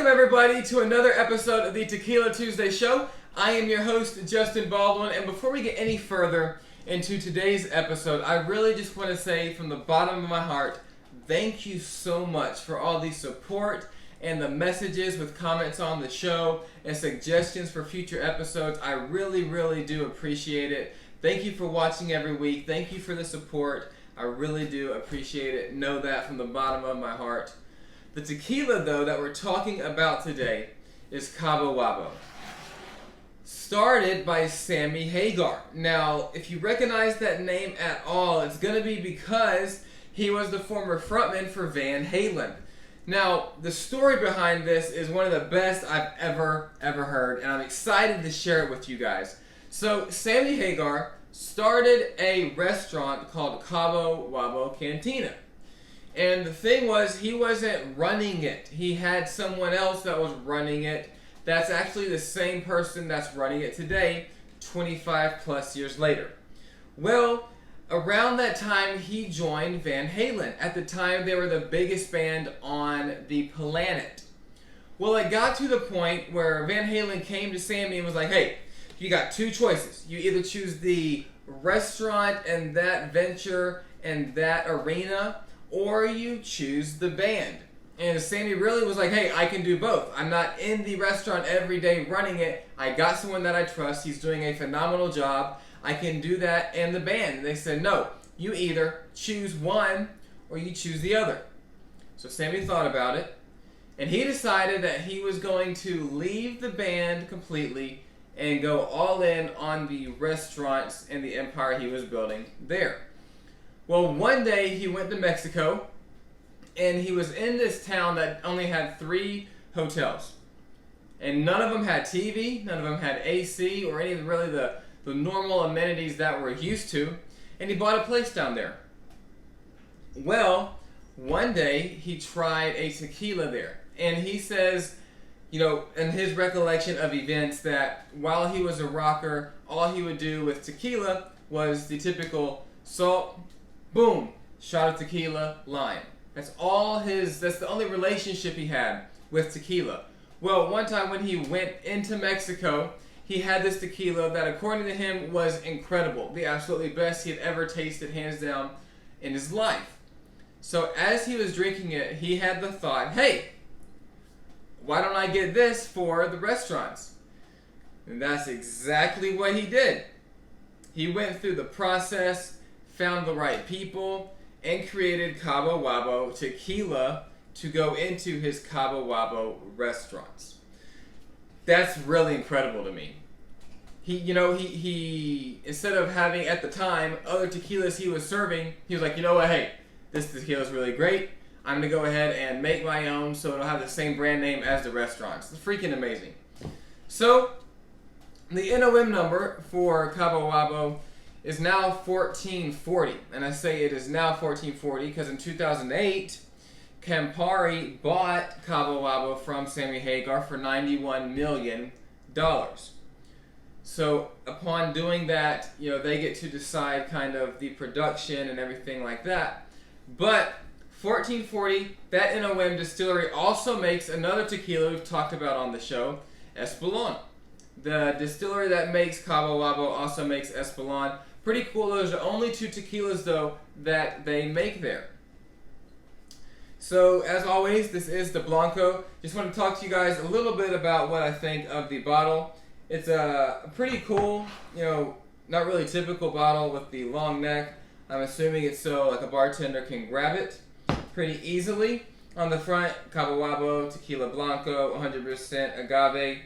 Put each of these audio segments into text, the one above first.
everybody, to another episode of the Tequila Tuesday Show. I am your host, Justin Baldwin, and before we get any further into today's episode, I really just want to say from the bottom of my heart, thank you so much for all the support and the messages with comments on the show and suggestions for future episodes. I really, really do appreciate it. Thank you for watching every week. Thank you for the support. I really do appreciate it. Know that from the bottom of my heart. The tequila, though, that we're talking about today is Cabo Wabo. Started by Sammy Hagar. Now, if you recognize that name at all, it's going to be because he was the former frontman for Van Halen. Now, the story behind this is one of the best I've ever heard, and I'm excited to share it with you guys. So, Sammy Hagar started a restaurant called Cabo Wabo Cantina. And the thing was, he wasn't running it. He had someone else that was running it. That's actually the same person that's running it today, 25 plus years later. Well, around that time, he joined Van Halen. At the time, they were the biggest band on the planet. Well, it got to the point where Van Halen came to Sammy and was like, hey, you got two choices. You either choose the restaurant and that venture and that arena, or you choose the band. And Sammy really was like, hey, I can do both. I'm not in the restaurant every day running it. I got someone that I trust. He's doing a phenomenal job. I can do that and the band. And they said, no, you either choose one or you choose the other. So Sammy thought about it, and he decided that he was going to leave the band completely and go all in on the restaurants and the empire he was building there. Well, one day he went to Mexico, and he was in this town that only had 3 hotels. And none of them had TV, none of them had AC, or any of really the normal amenities that we're used to. And he bought a place down there. Well, one day he tried a tequila there. And he says, you know, in his recollection of events, that while he was a rocker, all he would do with tequila was the typical salt, boom, shot of tequila, lime. That's the only relationship he had with tequila. Well, one time when he went into Mexico, he had this tequila that, according to him, was incredible. The absolutely best he had ever tasted, hands down, in his life. So as he was drinking it, he had the thought, hey, why don't I get this for the restaurants? And that's exactly what he did. He went through the process, found the right people, and created Cabo Wabo Tequila to go into his Cabo Wabo restaurants. That's really incredible to me. He instead of having, at the time, other tequilas he was serving, he was like, you know what, hey, this tequila is really great. I'm going to go ahead and make my own so it'll have the same brand name as the restaurants. It's freaking amazing. So, the NOM number for Cabo Wabo is now 1440. And I say it is now 1440 because in 2008, Campari bought Cabo Wabo from Sammy Hagar for $91 million. So upon doing that, you know, they get to decide kind of the production and everything like that. But 1440, that NOM distillery also makes another tequila we've talked about on the show, Espolon. The distillery that makes Cabo Wabo also makes Espolon. Pretty cool. Those are only 2 tequilas, though, that they make there. So, as always, this is the Blanco. Just want to talk to you guys a little bit about what I think of the bottle. It's a pretty cool, you know, not really typical bottle with the long neck. I'm assuming it's so like a bartender can grab it pretty easily. On the front, Cabo Wabo Tequila Blanco, 100% agave.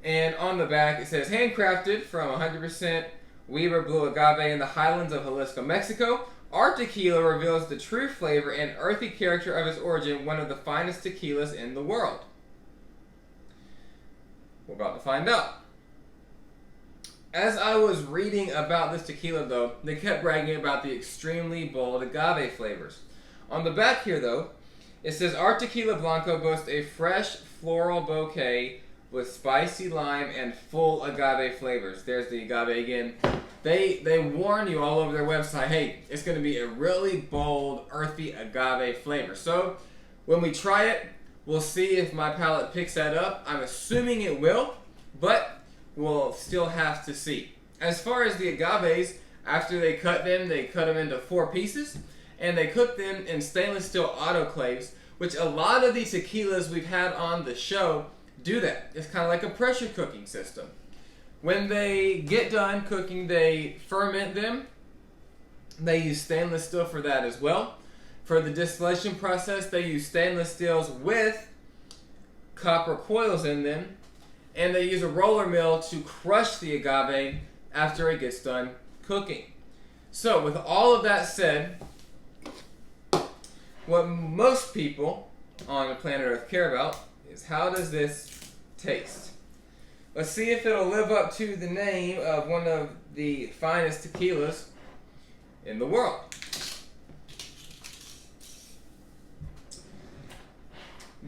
And on the back, it says, handcrafted from 100% Weber Blue Agave in the highlands of Jalisco, Mexico. Our tequila reveals the true flavor and earthy character of its origin, one of the finest tequilas in the world. We're about to find out. As I was reading about this tequila, though, they kept bragging about the extremely bold agave flavors. On the back here, though, it says, our tequila Blanco boasts a fresh floral bouquet with spicy lime and full agave flavors. There's the agave again. They warn you all over their website, hey, it's going to be a really bold, earthy agave flavor. So When we try it, we'll see if my palate picks that up. I'm assuming it will, but we'll still have to see. As far as the agaves, after they cut them into 4 pieces, and they cook them in stainless steel autoclaves, which a lot of the tequilas we've had on the show do that. It's kind of like a pressure cooking system. When they get done cooking, they ferment them. They use stainless steel for that as well. For the distillation process, they use stainless steels with copper coils in them, and they use a roller mill to crush the agave after it gets done cooking. So with all of that said, what most people on the planet Earth care about is how does this taste? Let's see if it'll live up to the name of one of the finest tequilas in the world.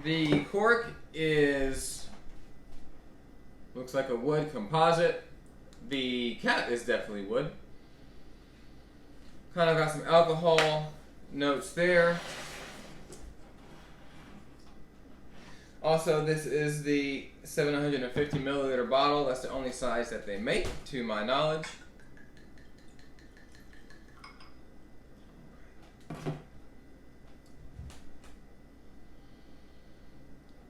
The cork looks like a wood composite. The cap is definitely wood. Kind of got some alcohol notes there. Also, this is the 750 milliliter bottle. That's the only size that they make, to my knowledge.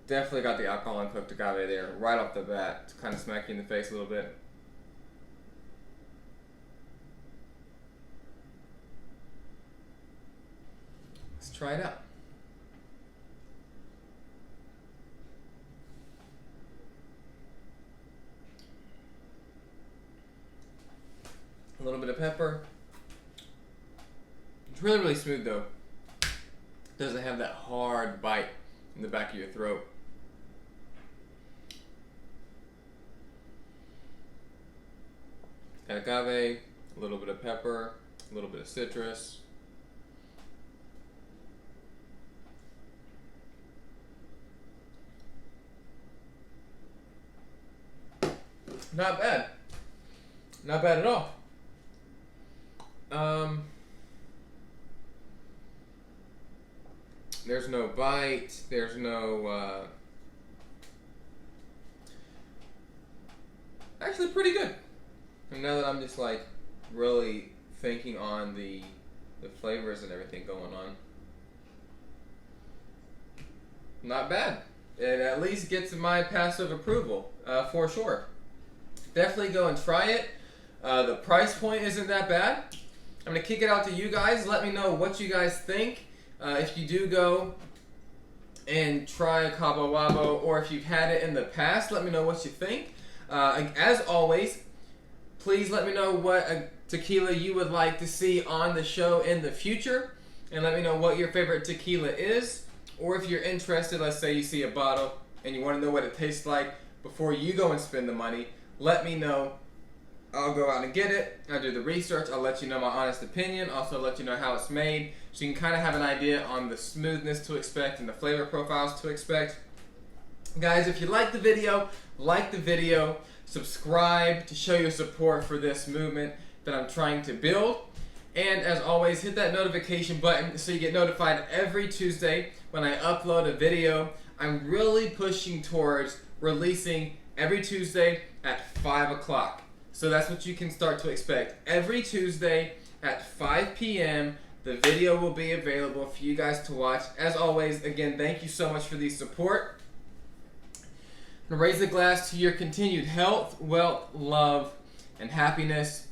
Definitely got the alcohol and cooked agave there right off the bat. To kind of smack you in the face a little bit. Let's try it out. A little bit of pepper. It's really, really smooth though. Doesn't have that hard bite in the back of your throat. Got agave, a little bit of pepper, a little bit of citrus. Not bad. Not bad at all. There's no bite. There's no... Actually pretty good. And now that I'm just like really thinking on the flavors and everything going on. Not bad. It at least gets my passive approval, for sure. Definitely go and try it. The price point isn't that bad. I'm going to kick it out to you guys. Let me know what you guys think. If you do go and try Cabo Wabo, or if you've had it in the past, let me know what you think. As always, please let me know what tequila you would like to see on the show in the future. And let me know what your favorite tequila is. Or if you're interested, let's say you see a bottle and you want to know what it tastes like before you go and spend the money, let me know. I'll go out and get it. I'll do the research. I'll let you know my honest opinion. Also let you know how it's made, so you can kind of have an idea on the smoothness to expect and the flavor profiles to expect. Guys, if you like the video, subscribe to show your support for this movement that I'm trying to build. And as always, hit that notification button so you get notified every Tuesday when I upload a video. I'm really pushing towards releasing every Tuesday at 5 o'clock. So that's what you can start to expect. Every Tuesday at 5 p.m. the video will be available for you guys to watch. As always, again, thank you so much for the support. And raise the glass to your continued health, wealth, love, and happiness.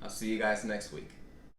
I'll see you guys next week.